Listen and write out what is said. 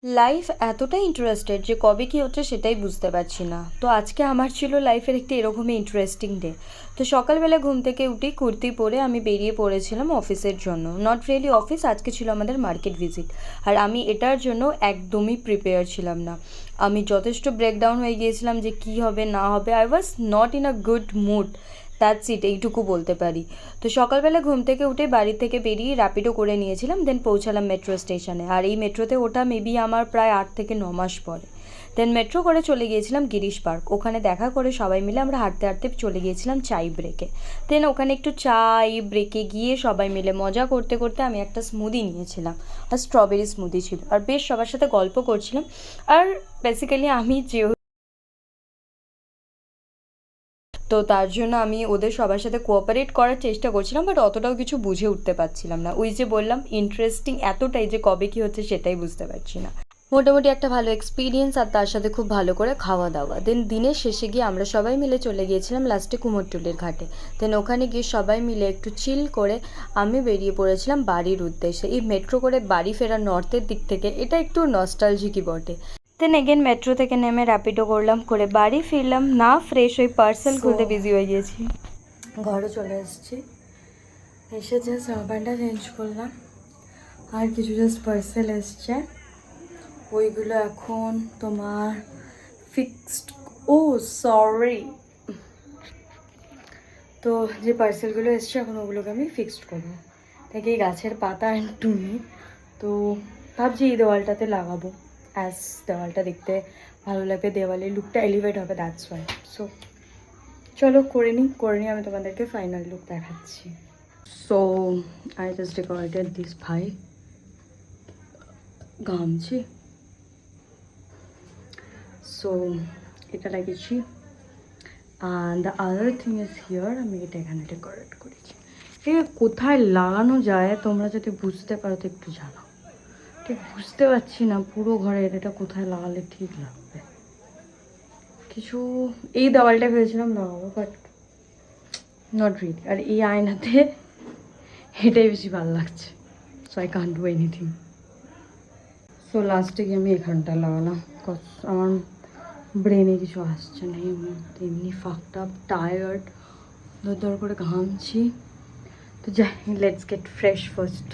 Life এতটা interested যে কবে কী হচ্ছে সেটাই বুঝতে পারছি না। তো আজকে আমার ছিল লাইফের একটি এরকমই ইন্টারেস্টিং ডে। তো সকালবেলা ঘুম থেকে উঠে কুর্তি পরে আমি বেরিয়ে পড়েছিলাম অফিসের জন্য। নট রিয়েলি অফিস, আজকে ছিল আমাদের মার্কেট ভিজিট। আর আমি এটার জন্য একদমই প্রিপেয়ার ছিলাম না। আমি যথেষ্ট ব্রেকডাউন হয়ে গিয়েছিলাম যে কী হবে না হবে। I was not in a good mood, that's it, এইটুকু বলতে পারি। তো সকালবেলা ঘুম থেকে উঠে বাড়ি থেকে বেরিয়ে র্যাপিডো করে নিয়েছিলাম, দেন পৌঁছালাম মেট্রো স্টেশনে। আর এই মেট্রোতে ওঠা মেবি আমার প্রায় 8 থেকে 9 মাস পরে। দেন মেট্রো করে চলে গিয়েছিলাম গিরিশ পার্ক। ওখানে দেখা করে সবাই মিলে আমরা হাঁটতে হাঁটতে চলে গিয়েছিলাম চাই ব্রেকে। দেন ওখানে একটু চাই ব্রেকে গিয়ে সবাই মিলে মজা করতে করতে আমি একটা স্মুদি নিয়েছিলাম, আর স্ট্রবেরি স্মুদি ছিল, আর বেশ সবার সাথে গল্প করছিলাম। আর বেসিক্যালি আমি যে তো তার জন্য আমি ওদের সবার সাথে কোঅপারেট করার চেষ্টা করছিলাম, বাট অতটাও কিছু বুঝে উঠতে পারছিলাম না। ওই যে বললাম ইন্টারেস্টিং এতটাই যে কবে কী হচ্ছে সেটাই বুঝতে পারছি না। মোটামুটি একটা ভালো এক্সপিরিয়েন্স, আর তার সাথে খুব ভালো করে খাওয়া দাওয়া। দেন দিনের শেষে গিয়ে আমরা সবাই মিলে চলে গিয়েছিলাম লাস্টে কুমোরটুলির ঘাটে। দেন ওখানে গিয়ে সবাই মিলে একটু চিল করে আমি বেরিয়ে পড়েছিলাম বাড়ির উদ্দেশ্যে। এই মেট্রো করে বাড়ি ফেরা নর্থের দিক থেকে এটা একটু নস্টালজিকই বটে। দেন এগেন মেট্রো থেকে নেমে র্যাপিডো করলাম, করে বাড়ি ফিরলাম, না ফ্রেশ হয়ে পার্সেল খুলতে বিজি হয়ে গিয়েছি। ঘরে চলে এসেছি, এসে জাস্ট জামা প্যান্টটা চেঞ্জ করলাম, আর কিছু জাস্ট পার্সেল এসছে, ওইগুলো এখন তোমার ফিক্সড। ও সরি, তো যে পার্সেলগুলো এসছে এখন ওগুলোকে আমি ফিক্সড করবো। থেকে এই গাছের পাতা অ্যান্ড টুনি, তো ভাবছি এই দেওয়ালটাতে লাগাবো, অ্যাজ দেওয়ালটা দেখতে ভালো লাগবে, দেওয়ালের লুকটা এলিভেট হবে, দ্যাটস ওয়াই। সো চলো করে নিই আমি তোমাদেরকে ফাইনাল লুক দেখাচ্ছি। So I just decorated this ভাই গামছি। সো এটা লাগিয়েছি, and the other thing is here, আমি এটা এখানে ডেকোরেট করেছি। ঠিক কোথায় লাগানো যায় তোমরা যদি বুঝতে পারো তো একটু জানাও। ঠিক বুঝতে পারছি না পুরো ঘরে এটা কোথায় লাগালে ঠিক লাগবে। কিছু এই দেওয়ালটা ভেবেছিলাম লাগাবো, বাট নট রিয়েলি। আর এই আয়নাতে এটাই বেশি ভালো লাগছে, so I can't do anything. So লাস্টে গিয়ে আমি এখানটা লাগালাম, আমার ব্রেনে কিছু আসছে না এই মুহূর্তে, এমনি ফাকড আপ, টায়ার্ড, দর করে ঘামছি। তো যাই, লেটস গেট ফ্রেশ ফার্স্ট।